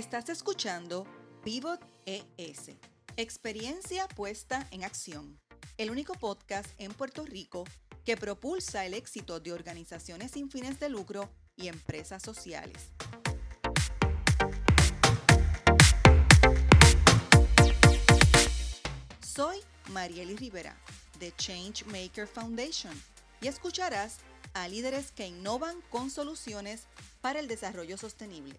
Estás escuchando Pivot ES, experiencia puesta en acción, el único podcast en Puerto Rico que propulsa el éxito de organizaciones sin fines de lucro y empresas sociales. Soy Marieli Rivera, de Changemaker Foundation, y escucharás a líderes que innovan con soluciones para el desarrollo sostenible.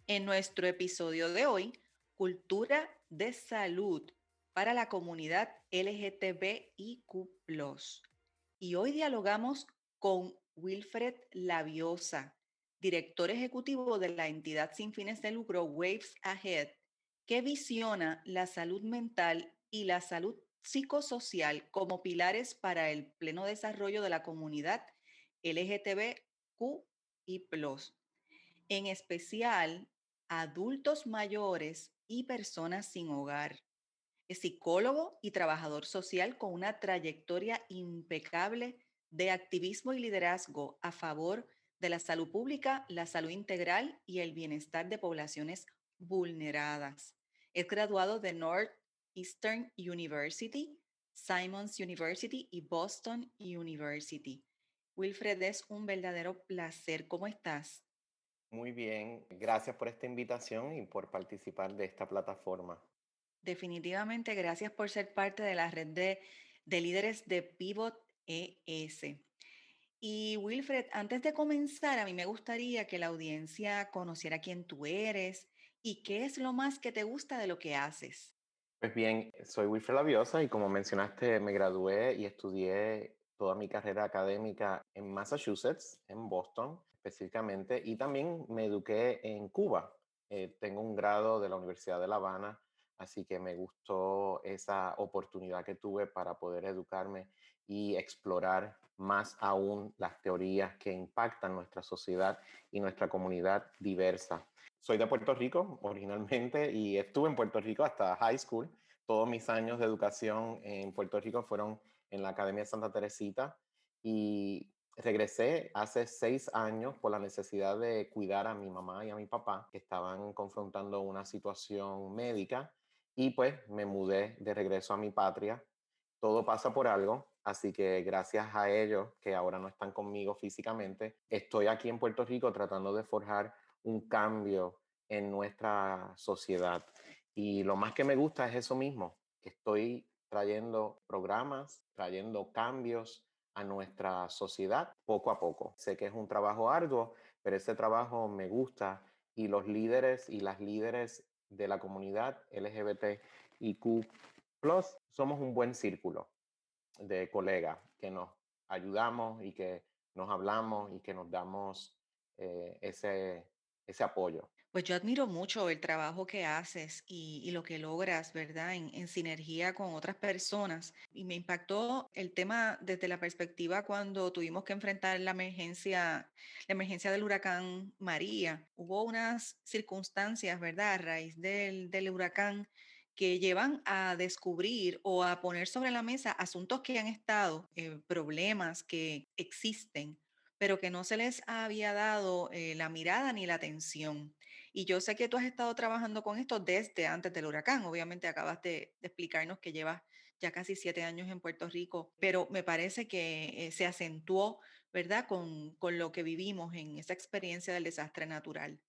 En nuestro episodio de hoy, Cultura de Salud para la comunidad LGTBIQ+. Y hoy dialogamos con Wilfred Labiosa, director ejecutivo de la entidad sin fines de lucro Waves Ahead, que visiona la salud mental y la salud psicosocial como pilares para el pleno desarrollo de la comunidad LGTBIQ+, en especial adultos mayores y personas sin hogar. Es psicólogo y trabajador social con una trayectoria impecable de activismo y liderazgo a favor de la salud pública, la salud integral y el bienestar de poblaciones vulneradas. Es graduado de Northeastern University, Simons University y Boston University. Wilfred, es un verdadero placer. ¿Cómo estás? Muy bien, gracias por esta invitación y por participar de esta plataforma. Definitivamente, gracias por ser parte de la red de líderes de Pivot ES. Y Wilfred, antes de comenzar, a mí me gustaría que la audiencia conociera quién tú eres y qué es lo más que te gusta de lo que haces. Pues bien, soy Wilfred Labiosa y como mencionaste, me gradué y estudié toda mi carrera académica en Massachusetts, en Boston específicamente, y también me eduqué en Cuba. Tengo un grado de la Universidad de La Habana, así que me gustó esa oportunidad que tuve para poder educarme y explorar más aún las teorías que impactan nuestra sociedad y nuestra comunidad diversa. Soy de Puerto Rico originalmente y estuve en Puerto Rico hasta high school. Todos mis años de educación en Puerto Rico fueron en la Academia Santa Teresita y regresé hace 6 años por la necesidad de cuidar a mi mamá y a mi papá que estaban confrontando una situación médica y pues me mudé de regreso a mi patria. Todo pasa por algo, así que gracias a ellos que ahora no están conmigo físicamente, estoy aquí en Puerto Rico tratando de forjar un cambio en nuestra sociedad. Y lo más que me gusta es eso mismo, que estoy trayendo programas, trayendo cambios a nuestra sociedad poco a poco. Sé que es un trabajo arduo, pero ese trabajo me gusta y los líderes y las líderes de la comunidad LGBTIQ+, somos un buen círculo de colegas que nos ayudamos y que nos hablamos y que nos damos ese apoyo. Pues yo admiro mucho el trabajo que haces y lo que logras, ¿verdad? En sinergia con otras personas. Y me impactó el tema desde la perspectiva cuando tuvimos que enfrentar la emergencia del huracán María. Hubo unas circunstancias, ¿verdad? A raíz del huracán que llevan a descubrir o a poner sobre la mesa asuntos que han estado, problemas que existen, pero que no se les había dado la mirada ni la atención. Y yo sé que tú has estado trabajando con esto desde antes del huracán. Obviamente acabas de explicarnos que llevas ya casi 7 años en Puerto Rico, pero me parece que se acentuó, ¿verdad?, con lo que vivimos en esa experiencia del desastre natural.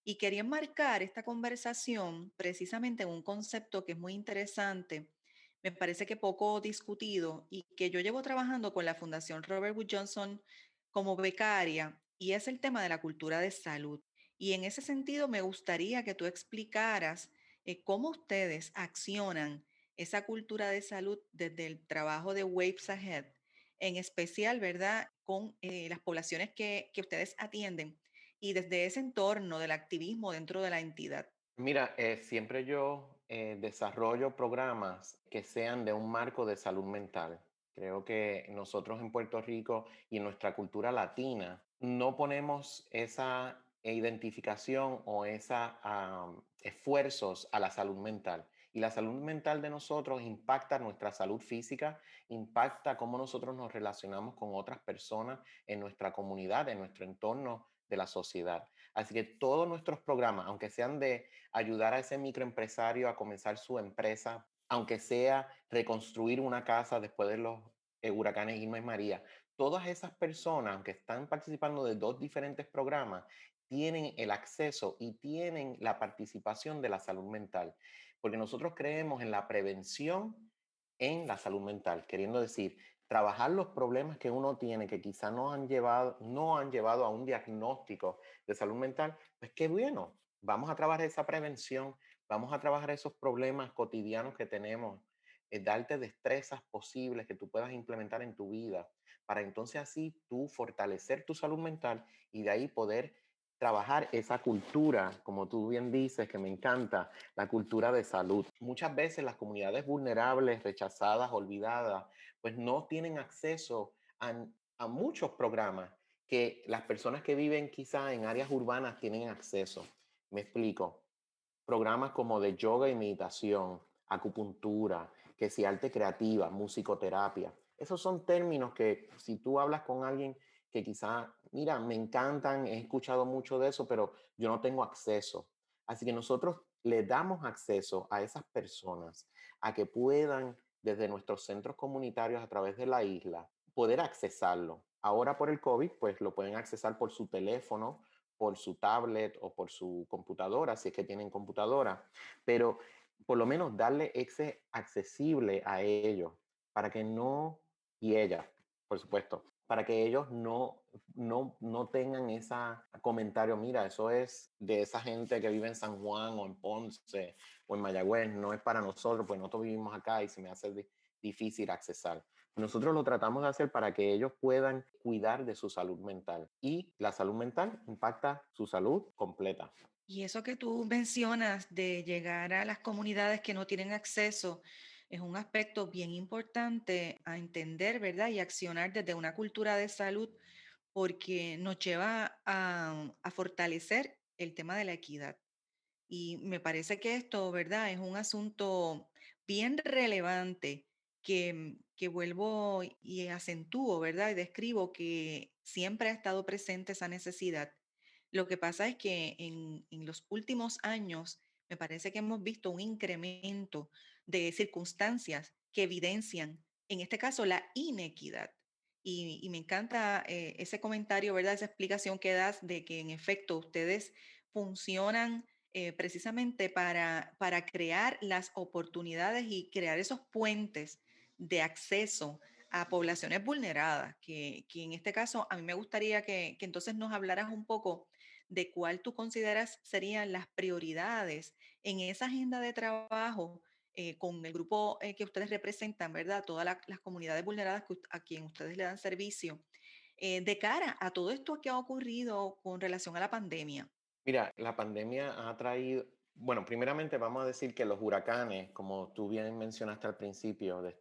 Y quería enmarcar esta conversación precisamente en un concepto que es muy interesante, me parece que poco discutido y que yo llevo trabajando con la Fundación Robert Wood Johnson como becaria, y es el tema de la cultura de salud. Y en ese sentido me gustaría que tú explicaras cómo ustedes accionan esa cultura de salud desde el trabajo de Waves Ahead, en especial, ¿verdad?, con las poblaciones que ustedes atienden y desde ese entorno del activismo dentro de la entidad. Mira, siempre yo desarrollo programas que sean de un marco de salud mental. Creo que nosotros en Puerto Rico y en nuestra cultura latina no ponemos esa identificación o esa esfuerzos a la salud mental. Y la salud mental de nosotros impacta nuestra salud física, impacta cómo nosotros nos relacionamos con otras personas en nuestra comunidad, en nuestro entorno de la sociedad. Así que todos nuestros programas, aunque sean de ayudar a ese microempresario a comenzar su empresa, aunque sea reconstruir una casa después de los huracanes Irma y María, todas esas personas, aunque están participando de dos diferentes programas, tienen el acceso y tienen la participación de la salud mental, porque nosotros creemos en la prevención en la salud mental, queriendo decir, trabajar los problemas que uno tiene que quizá no han llevado a un diagnóstico de salud mental, pues qué bueno, vamos a trabajar esa prevención, vamos a trabajar esos problemas cotidianos que tenemos, darte destrezas posibles que tú puedas implementar en tu vida, para entonces así tú fortalecer tu salud mental y de ahí poder trabajar esa cultura, como tú bien dices, que me encanta, la cultura de salud. Muchas veces las comunidades vulnerables, rechazadas, olvidadas, pues no tienen acceso a muchos programas que las personas que viven quizá en áreas urbanas tienen acceso. Me explico. Programas como de yoga y meditación, acupuntura, que si arte creativa, musicoterapia. Esos son términos que si tú hablas con alguien que quizá, mira, me encantan, he escuchado mucho de eso, pero yo no tengo acceso. Así que nosotros le damos acceso a esas personas a que puedan, desde nuestros centros comunitarios a través de la isla, poder accesarlo. Ahora por el COVID, pues lo pueden accesar por su teléfono, por su tablet o por su computadora, si es que tienen computadora, pero por lo menos darle ese accesible a ellos para que no, y ella, por supuesto, para que ellos no tengan ese comentario, mira, eso es de esa gente que vive en San Juan o en Ponce o en Mayagüez, no es para nosotros, pues nosotros vivimos acá y se me hace difícil accesar. Nosotros lo tratamos de hacer para que ellos puedan cuidar de su salud mental y la salud mental impacta su salud completa. Y eso que tú mencionas de llegar a las comunidades que no tienen acceso es un aspecto bien importante a entender, ¿verdad? Y accionar desde una cultura de salud porque nos lleva a fortalecer el tema de la equidad. Y me parece que esto, ¿verdad? Es un asunto bien relevante que vuelvo y acentúo, ¿verdad? Y describo que siempre ha estado presente esa necesidad. Lo que pasa es que en los últimos años me parece que hemos visto un incremento de circunstancias que evidencian, en este caso, la inequidad. Y me encanta ese comentario, ¿verdad? Esa explicación que das de que en efecto ustedes funcionan precisamente para crear las oportunidades y crear esos puentes de acceso a poblaciones vulneradas, que en este caso a mí me gustaría que entonces nos hablaras un poco de cuál tú consideras serían las prioridades en esa agenda de trabajo con el grupo que ustedes representan, ¿verdad? Todas las comunidades vulneradas a quien ustedes le dan servicio, de cara a todo esto que ha ocurrido con relación a la pandemia. Mira, la pandemia ha traído, bueno, primeramente vamos a decir que los huracanes, como tú bien mencionaste al principio de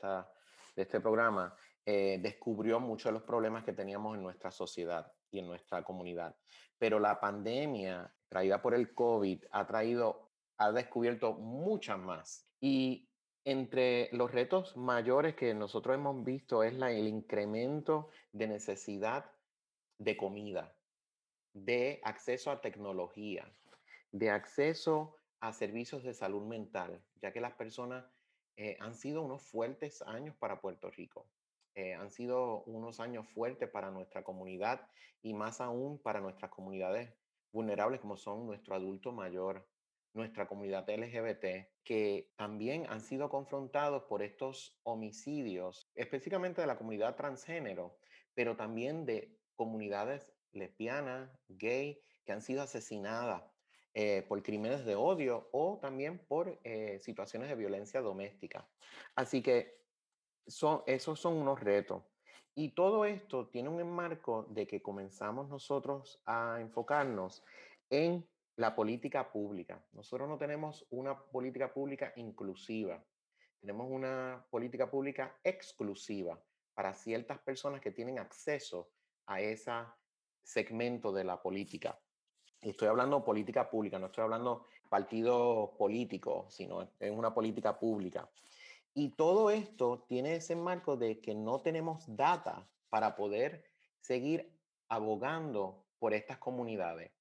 este programa, descubrió muchos de los problemas que teníamos en nuestra sociedad y en nuestra comunidad. Pero la pandemia traída por el COVID ha descubierto muchas más. Y entre los retos mayores que nosotros hemos visto es el incremento de necesidad de comida, de acceso a tecnología, de acceso a servicios de salud mental, ya que las personas han sido unos fuertes años para Puerto Rico. Han sido unos años fuertes para nuestra comunidad y más aún para nuestras comunidades vulnerables como son nuestro adulto mayor, nuestra comunidad LGBT, que también han sido confrontados por estos homicidios, específicamente de la comunidad transgénero, pero también de comunidades lesbianas, gay, que han sido asesinadas por crímenes de odio o también por situaciones de violencia doméstica. Así que esos son unos retos. Y todo esto tiene un enmarco de que comenzamos nosotros a enfocarnos en la política pública. Nosotros no tenemos una política pública inclusiva, tenemos una política pública exclusiva para ciertas personas que tienen acceso a ese segmento de la política. Estoy hablando política pública, no estoy hablando partido político, sino es una política pública. Y todo esto tiene ese marco de que no tenemos data para poder seguir abogando por estas comunidades.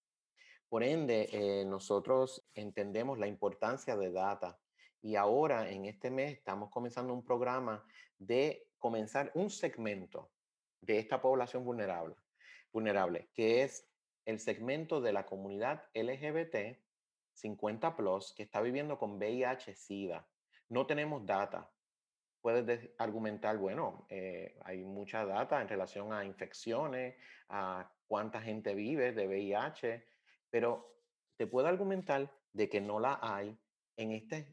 Por ende, nosotros entendemos la importancia de data y ahora en este mes estamos comenzando un programa de comenzar un segmento de esta población vulnerable, que es el segmento de la comunidad LGBT 50 plus que está viviendo con VIH-Sida. No tenemos data. Puedes argumentar, bueno, hay mucha data en relación a infecciones, a cuánta gente vive de VIH, pero te puedo argumentar de que no la hay en esta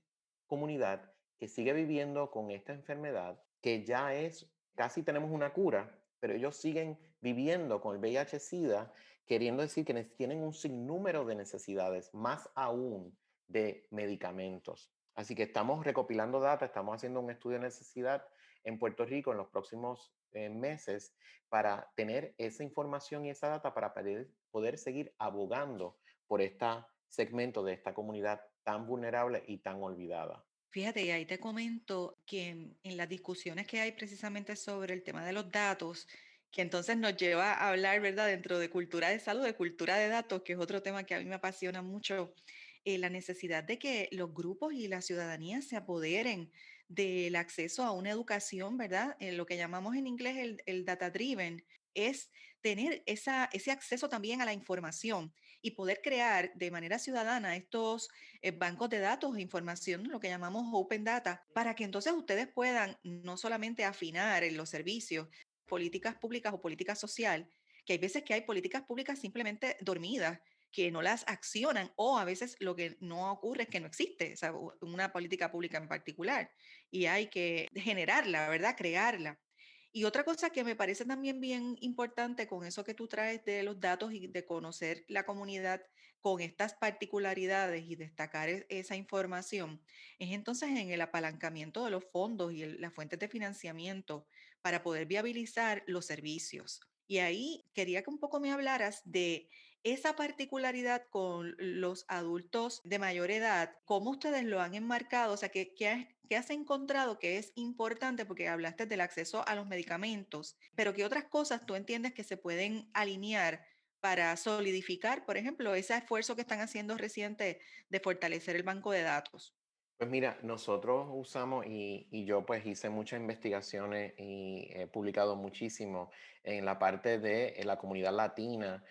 comunidad que sigue viviendo con esta enfermedad, que ya es, casi tenemos una cura, pero ellos siguen viviendo con el VIH-Sida, queriendo decir que tienen un sinnúmero de necesidades, más aún de medicamentos. Así que estamos recopilando data, estamos haciendo un estudio de necesidad en Puerto Rico en los próximos meses para tener esa información y esa data para poder seguir abogando por este segmento de esta comunidad tan vulnerable y tan olvidada. Fíjate, y ahí te comento que en las discusiones que hay precisamente sobre el tema de los datos, que entonces nos lleva a hablar, ¿verdad?, dentro de cultura de salud, de cultura de datos, que es otro tema que a mí me apasiona mucho, la necesidad de que los grupos y la ciudadanía se apoderen del acceso a una educación, ¿verdad? Lo que llamamos en inglés el data driven, es tener ese acceso también a la información y poder crear de manera ciudadana estos bancos de datos e información, lo que llamamos open data, para que entonces ustedes puedan no solamente afinar en los servicios, políticas públicas o política social, que hay veces que hay políticas públicas simplemente dormidas, que no las accionan o a veces lo que no ocurre es que no existe, o sea, una política pública en particular y hay que generarla, ¿verdad? Crearla. Y otra cosa que me parece también bien importante con eso que tú traes de los datos y de conocer la comunidad con estas particularidades y destacar esa información, es entonces en el apalancamiento de los fondos y las fuentes de financiamiento para poder viabilizar los servicios. Y ahí quería que un poco me hablaras de esa particularidad con los adultos de mayor edad, cómo ustedes lo han enmarcado, o sea, qué has encontrado que es importante, porque hablaste del acceso a los medicamentos, pero qué otras cosas tú entiendes que se pueden alinear para solidificar, por ejemplo, ese esfuerzo que están haciendo reciente de fortalecer el banco de datos. Pues mira, nosotros usamos y yo pues hice muchas investigaciones y he publicado muchísimo en la parte de la comunidad latina,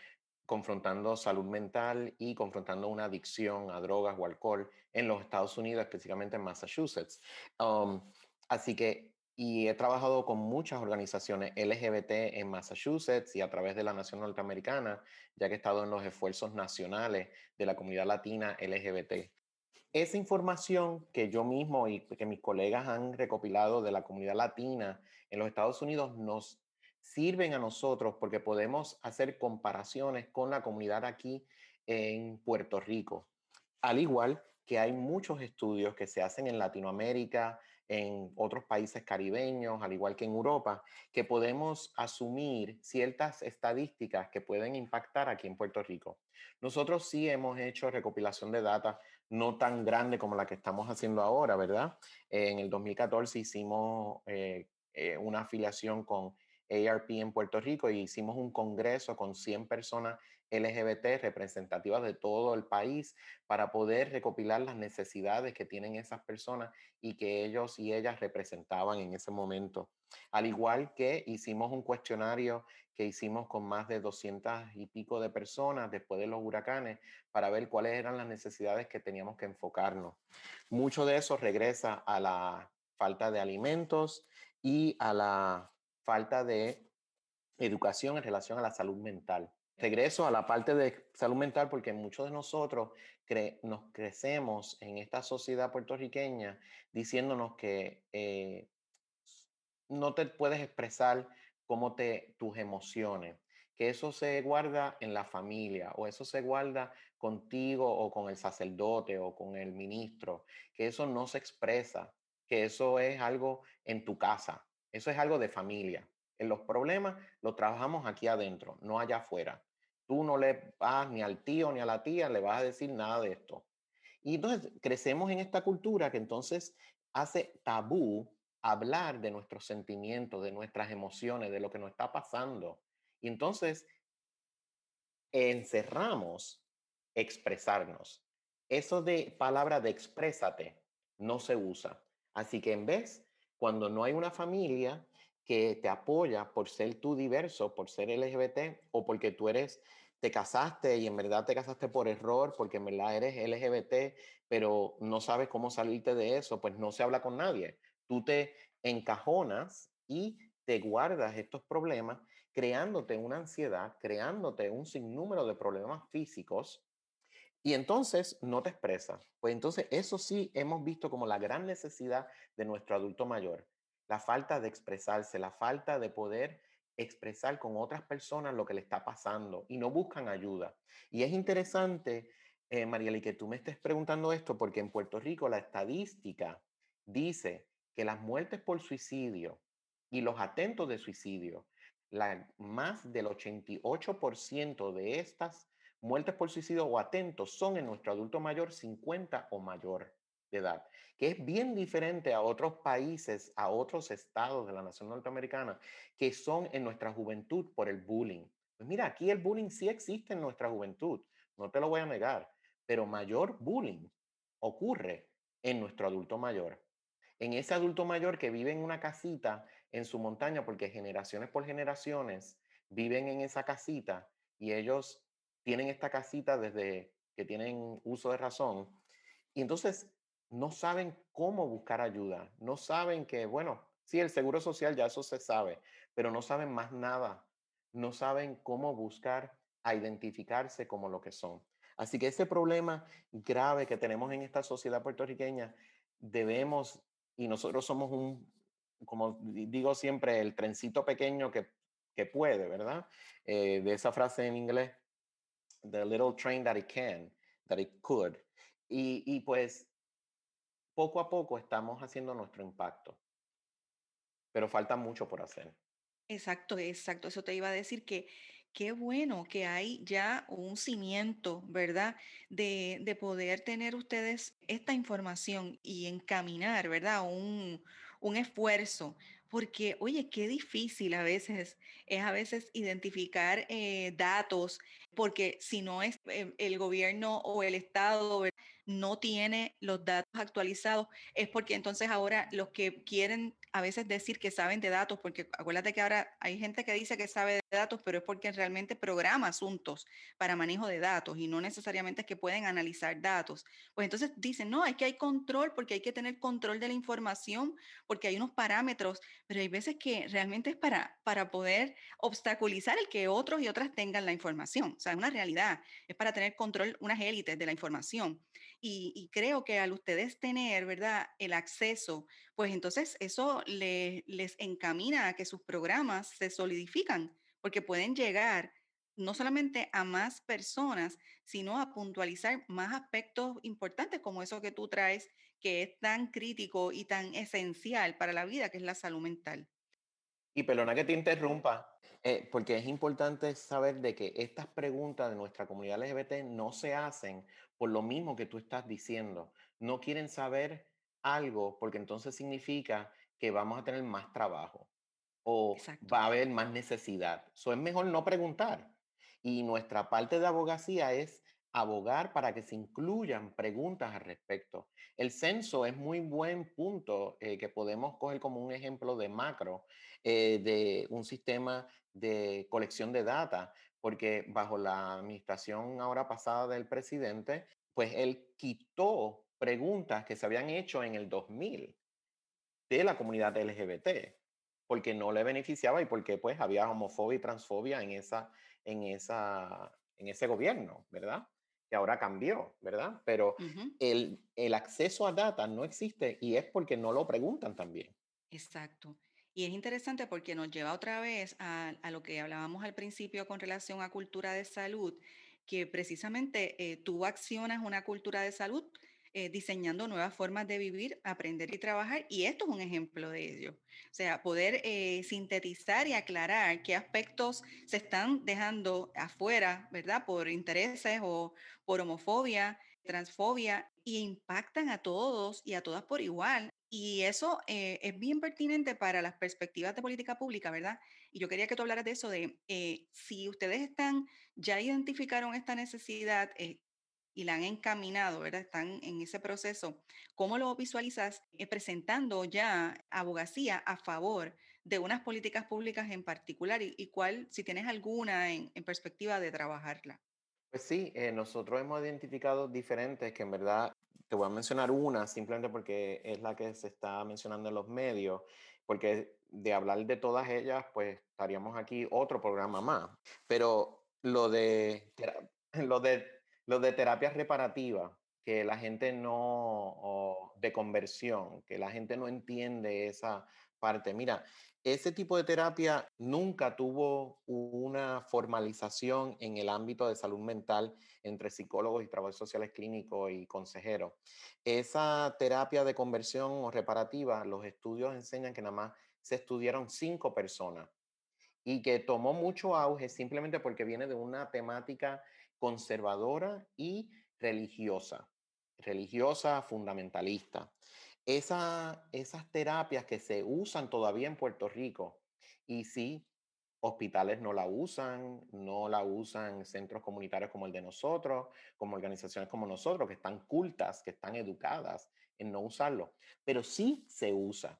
confrontando salud mental y confrontando una adicción a drogas o alcohol en los Estados Unidos, específicamente en Massachusetts. Um, Así que, y he trabajado con muchas organizaciones LGBT en Massachusetts y a través de la Nación Norteamericana, ya que he estado en los esfuerzos nacionales de la comunidad latina LGBT. Esa información que yo mismo y que mis colegas han recopilado de la comunidad latina en los Estados Unidos nos sirven a nosotros porque podemos hacer comparaciones con la comunidad aquí en Puerto Rico. Al igual que hay muchos estudios que se hacen en Latinoamérica, en otros países caribeños, al igual que en Europa, que podemos asumir ciertas estadísticas que pueden impactar aquí en Puerto Rico. Nosotros sí hemos hecho recopilación de datos no tan grande como la que estamos haciendo ahora, ¿verdad? En el 2014 hicimos una afiliación con ARP en Puerto Rico y hicimos un congreso con 100 personas LGBT representativas de todo el país para poder recopilar las necesidades que tienen esas personas y que ellos y ellas representaban en ese momento. Al igual que hicimos un cuestionario que hicimos con más de 200 y pico de personas después de los huracanes para ver cuáles eran las necesidades que teníamos que enfocarnos. Mucho de eso regresa a la falta de alimentos y a la falta de educación en relación a la salud mental. Regreso a la parte de salud mental porque muchos de nosotros nos crecemos en esta sociedad puertorriqueña diciéndonos que no te puedes expresar tus emociones, que eso se guarda en la familia o eso se guarda contigo o con el sacerdote o con el ministro, que eso no se expresa, que eso es algo en tu casa, eso es algo de familia. En los problemas los trabajamos aquí adentro, no allá afuera. Tú no le vas ni al tío ni a la tía, le vas a decir nada de esto. Y entonces crecemos en esta cultura que entonces hace tabú hablar de nuestros sentimientos, de nuestras emociones, de lo que nos está pasando. Y entonces encerramos expresarnos. Eso de palabra de exprésate no se usa. Así que en vez, cuando no hay una familia que te apoya por ser tú diverso, por ser LGBT o porque tú eres, te casaste y en verdad te casaste por error, porque en verdad eres LGBT, pero no sabes cómo salirte de eso, pues no se habla con nadie. Tú te encajonas y te guardas estos problemas, creándote una ansiedad, creándote un sinnúmero de problemas físicos y entonces no te expresas. Pues entonces eso sí hemos visto como la gran necesidad de nuestro adulto mayor, la falta de expresarse, la falta de poder expresar con otras personas lo que le está pasando y no buscan ayuda. Y es interesante, Marieli, que tú me estés preguntando esto porque en Puerto Rico la estadística dice que las muertes por suicidio y los atentos de suicidio, más del 88% de estas muertes por suicidio o atentos son en nuestro adulto mayor 50 o mayor de edad, que es bien diferente a otros países, a otros estados de la nación norteamericana, que son en nuestra juventud por el bullying. Pues mira, aquí el bullying sí existe en nuestra juventud, no te lo voy a negar, pero mayor bullying ocurre en nuestro adulto mayor. En ese adulto mayor que vive en una casita en su montaña, porque generaciones por generaciones viven en esa casita y ellos tienen esta casita desde que tienen uso de razón. Y entonces no saben cómo buscar ayuda, no saben que, bueno, sí, el seguro social ya eso se sabe, pero no saben más nada, no saben cómo buscar a identificarse como lo que son. Así que ese problema grave que tenemos en esta sociedad puertorriqueña, debemos, y nosotros somos como digo siempre, el trencito pequeño que puede, ¿verdad? De esa frase en inglés, the little train that it can, that it could. Y pues poco a poco estamos haciendo nuestro impacto, pero falta mucho por hacer. Exacto, exacto. Eso te iba a decir que qué bueno que hay ya un cimiento, ¿verdad? De poder tener ustedes esta información y encaminar, ¿verdad? Un esfuerzo. Porque, oye, qué difícil a veces identificar datos, porque si no es el gobierno o el Estado, ¿verdad? No tiene los datos actualizados, es porque entonces ahora los que quieren a veces decir que saben de datos, porque acuérdate que ahora hay gente que dice que sabe de datos, pero es porque realmente programa asuntos para manejo de datos y no necesariamente es que pueden analizar datos. Pues entonces dicen, no, es que hay control porque hay que tener control de la información, porque hay unos parámetros, pero hay veces que realmente es para poder obstaculizar el que otros y otras tengan la información. O sea, es una realidad, es para tener control unas élites de la información. Y creo que al ustedes tener, ¿verdad?, el acceso, pues entonces eso les encamina a que sus programas se solidifican, porque pueden llegar no solamente a más personas, sino a puntualizar más aspectos importantes como eso que tú traes, que es tan crítico y tan esencial para la vida, que es la salud mental. Y perdona que te interrumpa, porque es importante saber de que estas preguntas de nuestra comunidad LGBT no se hacen por lo mismo que tú estás diciendo. No quieren saber algo porque entonces significa que vamos a tener más trabajo o Exacto. va a haber más necesidad. So, es mejor no preguntar. Y nuestra parte de abogacía es abogar para que se incluyan preguntas al respecto. El censo es muy buen punto que podemos coger como un ejemplo de macro de un sistema de colección de data, porque bajo la administración ahora pasada del presidente, pues él quitó preguntas que se habían hecho en el 2000 de la comunidad LGBT, porque no le beneficiaba y porque pues había homofobia y transfobia en ese gobierno, ¿verdad? Que ahora cambió, ¿verdad? Pero Ujú. el acceso a data no existe y es porque no lo preguntan también. Exacto. Y es interesante porque nos lleva otra vez a lo que hablábamos al principio con relación a cultura de salud, que precisamente tú accionas una cultura de salud diseñando nuevas formas de vivir, aprender y trabajar, y esto es un ejemplo de ello. O sea, poder sintetizar y aclarar qué aspectos se están dejando afuera, ¿verdad? Por intereses o por homofobia, transfobia, y impactan a todos y a todas por igual. Y eso es bien pertinente para las perspectivas de política pública, ¿verdad? Y yo quería que tú hablaras de eso, de si ustedes están, ya identificaron esta necesidad, y la han encaminado, ¿verdad? Están en ese proceso. ¿Cómo lo visualizas presentando ya abogacía a favor de unas políticas públicas en particular y cuál, si tienes alguna en perspectiva de trabajarla? Pues sí, nosotros hemos identificado diferentes que en verdad te voy a mencionar una simplemente porque es la que se está mencionando en los medios, porque de hablar de todas ellas, pues estaríamos aquí otro programa más. Pero lo de, lo de terapia reparativa, que la gente no, o de conversión, que la gente no entiende esa parte. Mira, ese tipo de terapia nunca tuvo una formalización en el ámbito de salud mental entre psicólogos y trabajadores sociales clínicos y consejeros. Esa terapia de conversión o reparativa, los estudios enseñan que nada más se estudiaron 5 personas y que tomó mucho auge simplemente porque viene de una temática conservadora y religiosa, religiosa fundamentalista. Esas terapias que se usan todavía en Puerto Rico, y sí, hospitales no la usan centros comunitarios como el de nosotros, como organizaciones como nosotros, que están cultas, que están educadas en no usarlo, pero sí se usa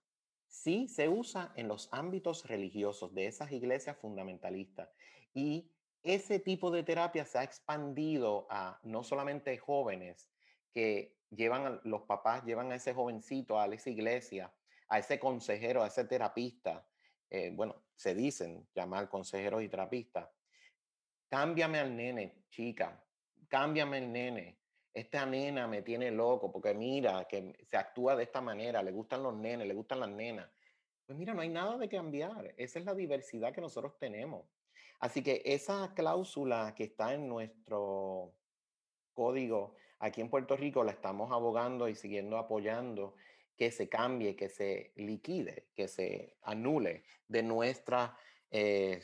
en los ámbitos religiosos de esas iglesias fundamentalistas. Y ese tipo de terapia se ha expandido a no solamente jóvenes que los papás llevan a ese jovencito a esa iglesia, a ese consejero, a ese terapista, bueno, se dicen llamar consejeros y terapistas. Cámbiame al nene, chica, cámbiame el nene. Esta nena me tiene loco porque mira que se actúa de esta manera, le gustan los nenes, le gustan las nenas. Pues mira, no hay nada de cambiar. Esa es la diversidad que nosotros tenemos. Así que esa cláusula que está en nuestro código aquí en Puerto Rico la estamos abogando y siguiendo apoyando que se cambie, que se liquide, que se anule de nuestra eh,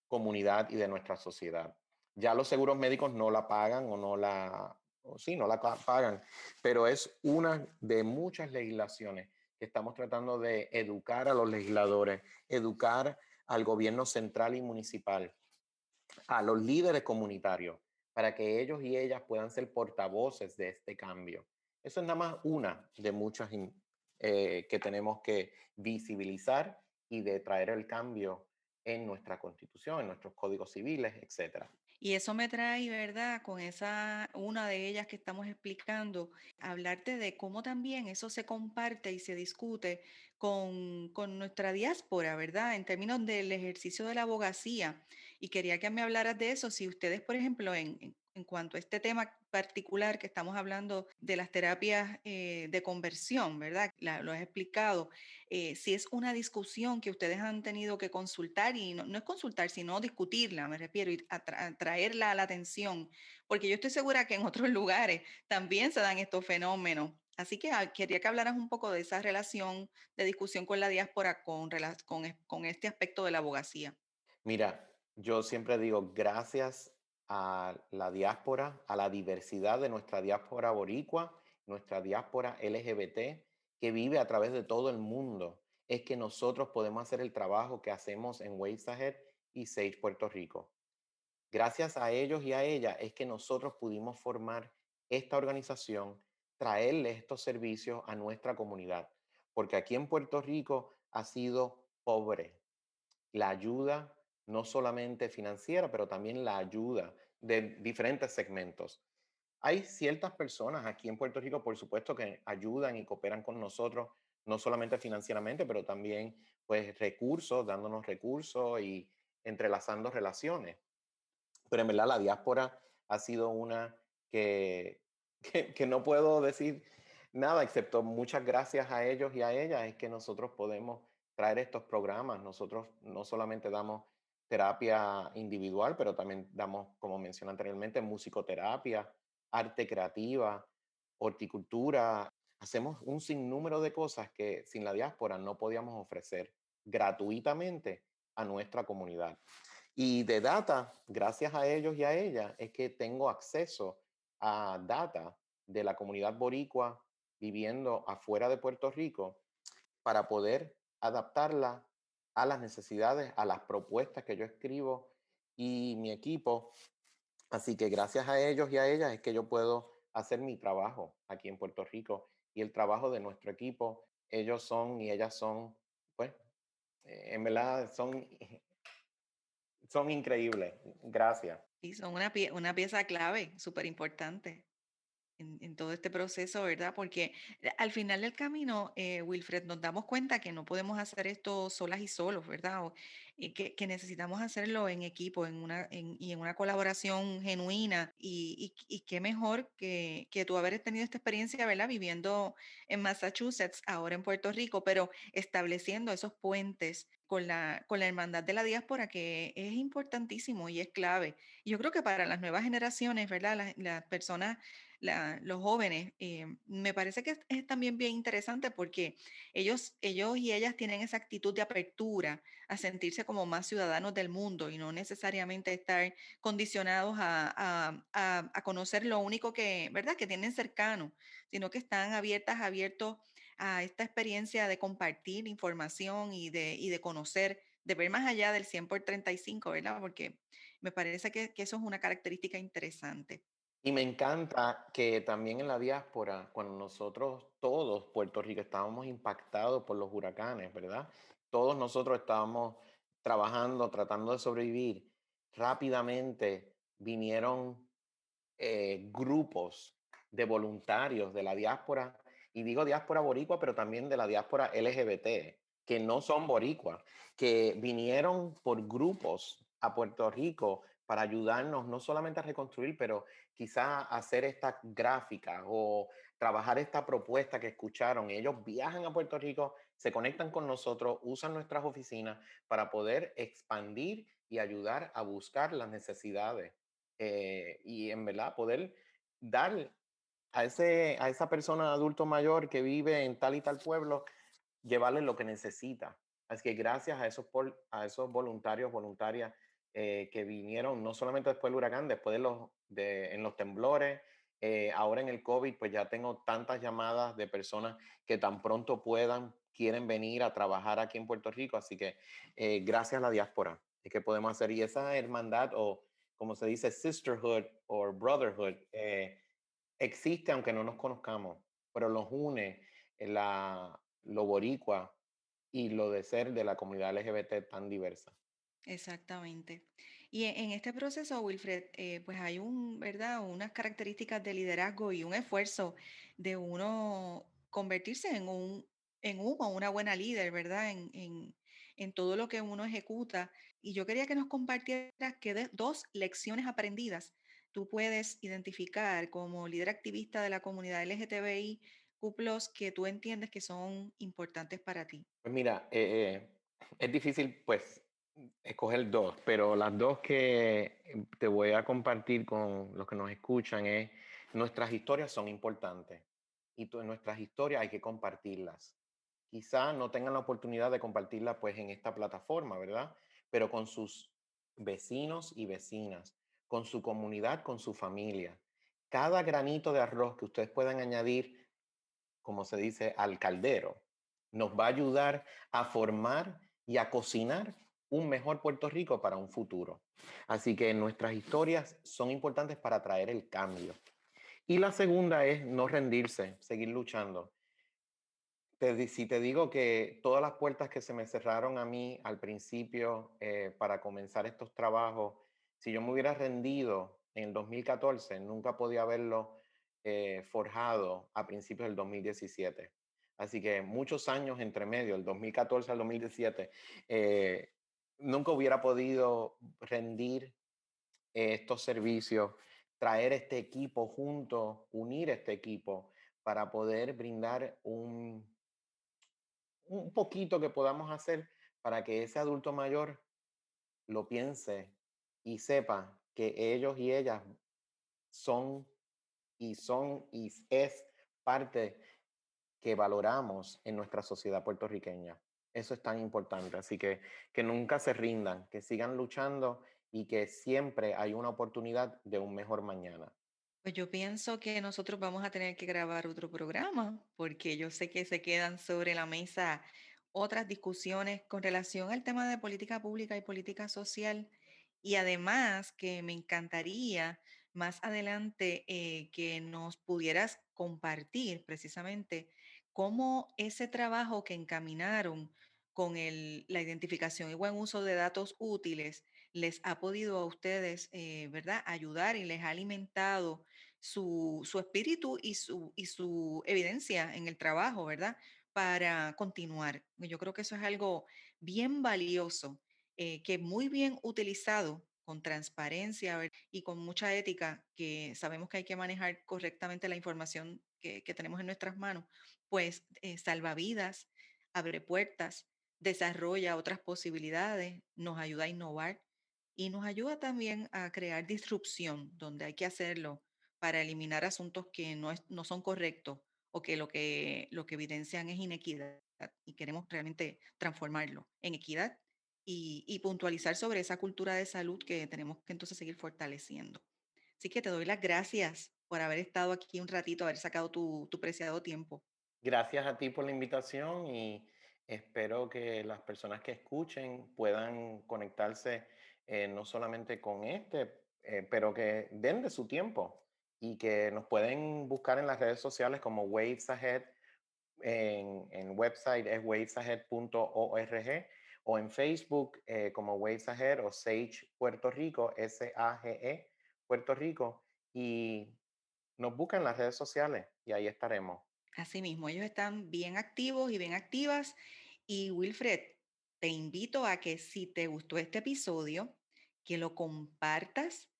comunidad y de nuestra sociedad. Ya los seguros médicos no la pagan o sí, no la pagan, pero es una de muchas legislaciones que estamos tratando de educar a los legisladores, educar al gobierno central y municipal, a los líderes comunitarios, para que ellos y ellas puedan ser portavoces de este cambio. Eso es nada más una de muchas que tenemos que visibilizar y de traer el cambio en nuestra constitución, en nuestros códigos civiles, etcétera. Y eso me trae, ¿verdad? Con esa, una de ellas que estamos explicando, hablarte de cómo también eso se comparte y se discute con nuestra diáspora, ¿verdad? En términos del ejercicio de la abogacía. Y quería que me hablaras de eso. Si ustedes, por ejemplo, en cuanto a este tema particular que estamos hablando de las terapias de conversión, ¿verdad? Lo has explicado. Si es una discusión que ustedes han tenido que consultar y no es consultar, sino discutirla, me refiero, y traerla a la atención, porque yo estoy segura que en otros lugares también se dan estos fenómenos. Así que quería que hablaras un poco de esa relación de discusión con la diáspora con este aspecto de la abogacía. Mira, yo siempre digo gracias a la diáspora, a la diversidad de nuestra diáspora boricua, nuestra diáspora LGBT, que vive a través de todo el mundo, es que nosotros podemos hacer el trabajo que hacemos en Waves Ahead y Sage Puerto Rico. Gracias a ellos y a ella es que nosotros pudimos formar esta organización, traerle estos servicios a nuestra comunidad, porque aquí en Puerto Rico ha sido pobre la ayuda, no solamente financiera, pero también la ayuda de diferentes segmentos. Hay ciertas personas aquí en Puerto Rico, por supuesto, que ayudan y cooperan con nosotros, no solamente financieramente, pero también pues recursos, dándonos recursos y entrelazando relaciones. Pero en verdad la diáspora ha sido una que, que no puedo decir nada, excepto muchas gracias a ellos y a ellas, es que nosotros podemos traer estos programas. Nosotros no solamente damos terapia individual, pero también damos, como mencioné anteriormente, musicoterapia, arte creativa, horticultura. Hacemos un sinnúmero de cosas que sin la diáspora no podíamos ofrecer gratuitamente a nuestra comunidad. Y de data, gracias a ellos y a ella, es que tengo acceso a data de la comunidad boricua viviendo afuera de Puerto Rico para poder adaptarla a las necesidades, a las propuestas que yo escribo y mi equipo Así que gracias a ellos y a ellas es que yo puedo hacer mi trabajo aquí en Puerto Rico y el trabajo de nuestro equipo. Ellos son y ellas son, pues, en verdad son increíbles. Gracias. Y son una pieza clave, súper importante. En todo este proceso, ¿verdad? Porque al final del camino, Wilfred, nos damos cuenta que no podemos hacer esto solas y solos, ¿verdad? Que necesitamos hacerlo en equipo, y en una colaboración genuina. Y qué mejor que tú haber tenido esta experiencia, ¿verdad? Viviendo en Massachusetts, ahora en Puerto Rico, pero estableciendo esos puentes con la hermandad de la diáspora, que es importantísimo y es clave. Y yo creo que para las nuevas generaciones, ¿verdad? Las personas los jóvenes, me parece que es también bien interesante porque ellos y ellas tienen esa actitud de apertura a sentirse como más ciudadanos del mundo y no necesariamente estar condicionados a conocer lo único que, ¿verdad?, que tienen cercano, sino que están abiertos a esta experiencia de compartir información y de conocer, de ver más allá del 100 por 35, ¿verdad? Porque me parece que eso es una característica interesante. Y me encanta que también en la diáspora, cuando nosotros todos, Puerto Rico, estábamos impactados por los huracanes, ¿verdad? Todos nosotros estábamos trabajando, tratando de sobrevivir. Rápidamente vinieron grupos de voluntarios de la diáspora, y digo diáspora boricua, pero también de la diáspora LGBT, que no son boricuas, que vinieron por grupos a Puerto Rico para ayudarnos no solamente a reconstruir, pero quizá hacer esta gráfica o trabajar esta propuesta que escucharon. Ellos viajan a Puerto Rico, se conectan con nosotros, usan nuestras oficinas para poder expandir y ayudar a buscar las necesidades y en verdad poder dar a esa persona adulto mayor que vive en tal y tal pueblo, llevarle lo que necesita. Así que gracias a a esos voluntarios, voluntarias que vinieron, no solamente después del huracán, después en los temblores, ahora en el COVID, pues ya tengo tantas llamadas de personas que tan pronto puedan, quieren venir a trabajar aquí en Puerto Rico. Así que gracias a la diáspora es que podemos hacer. Y esa hermandad o como se dice, sisterhood o brotherhood, existe aunque no nos conozcamos, pero nos une lo boricua y lo de ser de la comunidad LGBT tan diversa. Exactamente. Y en este proceso, Wilfred, pues hay ¿verdad? Unas características de liderazgo y un esfuerzo de uno convertirse en una buena líder, ¿verdad? En todo lo que uno ejecuta. Y yo quería que nos compartieras dos lecciones aprendidas tú puedes identificar como líder activista de la comunidad LGTBI, cuplos que tú entiendes que son importantes para ti. Pues mira, es difícil pues escoger dos, pero las dos que te voy a compartir con los que nos escuchan es, nuestras historias son importantes y nuestras historias hay que compartirlas. Quizá no tengan la oportunidad de compartirlas pues en esta plataforma, ¿verdad? Pero con sus vecinos y vecinas, con su comunidad, con su familia. Cada granito de arroz que ustedes puedan añadir, como se dice, al caldero, nos va a ayudar a formar y a cocinar un mejor Puerto Rico para un futuro. Así que nuestras historias son importantes para traer el cambio. Y la segunda es no rendirse, seguir luchando. Si te digo que todas las puertas que se me cerraron a mí al principio para comenzar estos trabajos, si yo me hubiera rendido en el 2014, nunca podía haberlo forjado a principios del 2017. Así que muchos años entre medio, el 2014 al 2017, eh, nunca hubiera podido rendir estos servicios, traer este equipo junto, unir este equipo para poder brindar un poquito que podamos hacer para que ese adulto mayor lo piense y sepa que ellos y ellas son y es parte que valoramos en nuestra sociedad puertorriqueña. Eso es tan importante. Así que nunca se rindan, que sigan luchando y que siempre hay una oportunidad de un mejor mañana. Pues yo pienso que nosotros vamos a tener que grabar otro programa porque yo sé que se quedan sobre la mesa otras discusiones con relación al tema de política pública y política social Y además que me encantaría más adelante que nos pudieras compartir precisamente cómo ese trabajo que encaminaron con la identificación y buen uso de datos útiles les ha podido a ustedes, ¿verdad?, ayudar y les ha alimentado su espíritu y su evidencia en el trabajo, ¿verdad?, para continuar. Yo creo que eso es algo bien valioso, que muy bien utilizado, con transparencia y con mucha ética, que sabemos que hay que manejar correctamente la información que tenemos en nuestras manos, pues salva vidas, abre puertas, desarrolla otras posibilidades, nos ayuda a innovar y nos ayuda también a crear disrupción donde hay que hacerlo para eliminar asuntos que no son correctos o que lo que evidencian es inequidad y queremos realmente transformarlo en equidad y puntualizar sobre esa cultura de salud que tenemos que entonces seguir fortaleciendo. Así que te doy las gracias por haber estado aquí un ratito, haber sacado tu preciado tiempo. Gracias a ti por la invitación y espero que las personas que escuchen puedan conectarse no solamente con pero que den de su tiempo y que nos pueden buscar en las redes sociales como Waves Ahead, en website es wavesahead.org o en Facebook como Waves Ahead o Sage Puerto Rico, SAGE Puerto Rico, y nos buscan en las redes sociales y ahí estaremos. Asimismo, ellos están bien activos y bien activas. Y Wilfred, te invito a que si te gustó este episodio, que lo compartas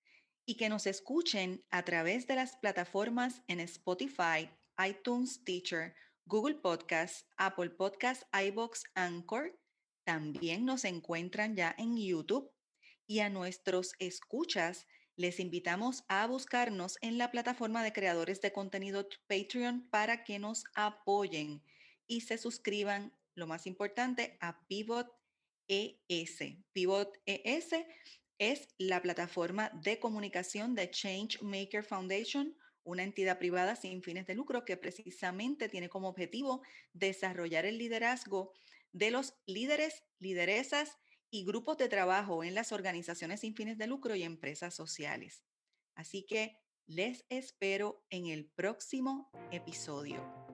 y que nos escuchen a través de las plataformas en Spotify, iTunes, Teacher, Google Podcasts, Apple Podcasts, iBox, Anchor. También nos encuentran ya en YouTube y a nuestros escuchas les invitamos a buscarnos en la plataforma de creadores de contenido Patreon para que nos apoyen y se suscriban, lo más importante, a Pivot ES. Pivot ES es la plataforma de comunicación de Change Maker Foundation, una entidad privada sin fines de lucro que precisamente tiene como objetivo desarrollar el liderazgo de los líderes, lideresas y grupos de trabajo en las organizaciones sin fines de lucro y empresas sociales. Así que les espero en el próximo episodio.